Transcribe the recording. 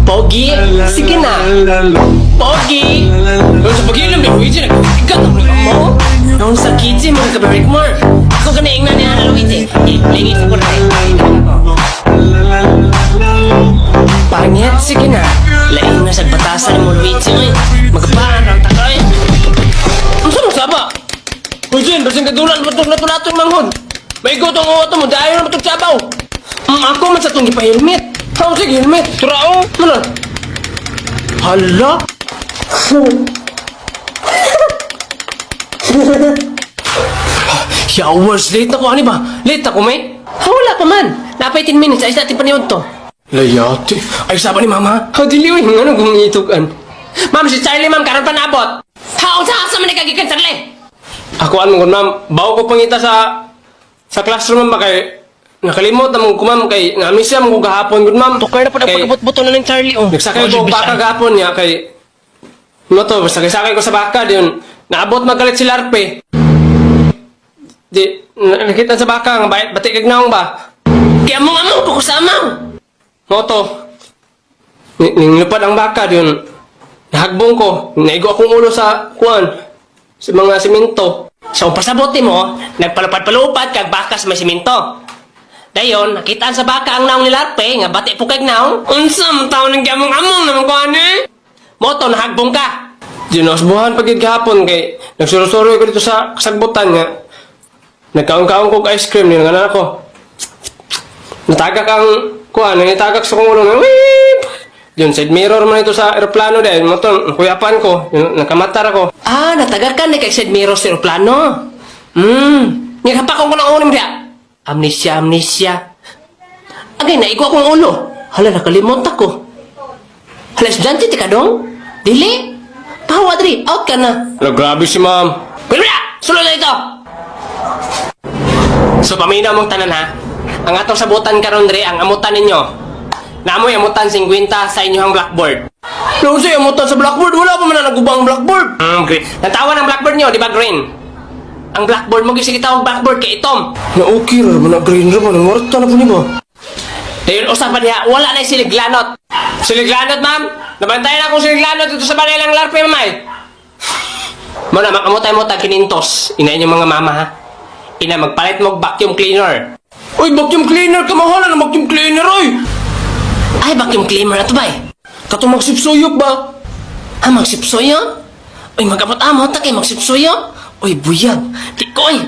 Pogi, sige na. Pogi! Nung sa pag-inom, may Luigi, nag-igat ang mga mo. Nung sa kitchen, mga kabarik mo. Ako kanaing na niya na Luigi. Ilingit ko na rin. Pangit, sige na. Laing na sa batasan mo, Luigi. Magpaan ang takay. Ang sarang saba. Uy, Jen, basing kadulan, batok-nato-nato yung manghod. May gutong uwato mo, dahil na batok sabaw. Ako man sa itong ipa-helmet. Ako sige, helmet. Turao. Ano? Hala? Hours, late ako. Ano ba? Late ako, may? Wala pa man. Napay 10 minutes. Ayos natin paniod to. Layati. Ay, saba ni mama. Diliwin. Ano gumitugan? Ma'am, si Charlie, ma'am. Karoon pa nabot. Sa man nagkagikan, Charlie? Ako, ano, ma'am. Bawa ko pangita sa classroom, ma'am, kay nakalimot na ko, ma'am, kay namis siya mong gahapon, good ma'am. Tukay na po na pagkabot-buto na ng Charlie, oh. Nagsakay ko baka gahapon niya, kay ano to, sakay ko sa baka, diyon, naabot magalit si Larpe. Di, nakita sa baka, nga batik kagnaong ba? Kaya mong amang po ko sa amang. Moto, nilupad ang baka, diyon, nahagbong ko, naigo akong ulo sa kuwan, sa mga simento. So, pasabote mo, nagpalupad-palupad kag bakas may simento. Dayon, nakitaan sa baka ang naong ni Larpe, nga bati po kag naong. Unsam, tao ng gamong-among naman ko ano eh. Moto, nahagbong ka. Dinosbuhan pagid gahapon kay nagsurusuro ko dito sa kasagbutan nga. Nagkaon-kaon ko ice cream niya nga ako. Natagak ang kuan, natagak sa kong ulo nga. Weep! Yun, side mirror man ito sa aeroplano dahil. Moto, kuyapan ko. Yun, nakamatar ako. Natagak ka na kay side mirror sa aeroplano. Nagapakong ko ng ulo mo diya. Amnesia. Agay, naigo akong ulo. Hala, nakalimot ako. Hala, estudyante, tika dong? Dili? Pahawa, Adri, out ka na. Hala, grabe si ma'am. Pwede, sulod na ito! So, paminaw mong tanan, ha? Ang atong sabutan karon Dre, ang amutan ninyo. Naamoy amutan 50 sa inyong blackboard. Ano siya amutan sa blackboard? Wala pa man na nagubang blackboard. Green. Natawa ng blackboard nyo, di ba green? Ang blackboard mo gising tawag blackboard kay itom. Na okay ra man green ra man warta na po ni ba. Dayon usapan niya wala na siliglanot. Siliglanot ma'am. Nabantayan akong siliglanot dito sa balay lang Larpe mamay. Mo na makamutay mo tag kinintos. Inayin yung mga mama ha. Ina magpalit mo vacuum cleaner. Oy vacuum cleaner kamahalan na vacuum cleaner oy. Ay vacuum cleaner ato bay. Kato magsipsuyok ba? Ha magsipsuyok? Oy magabot amo ta kay magsipsuyok. Oy, buyag! Di ko, oy!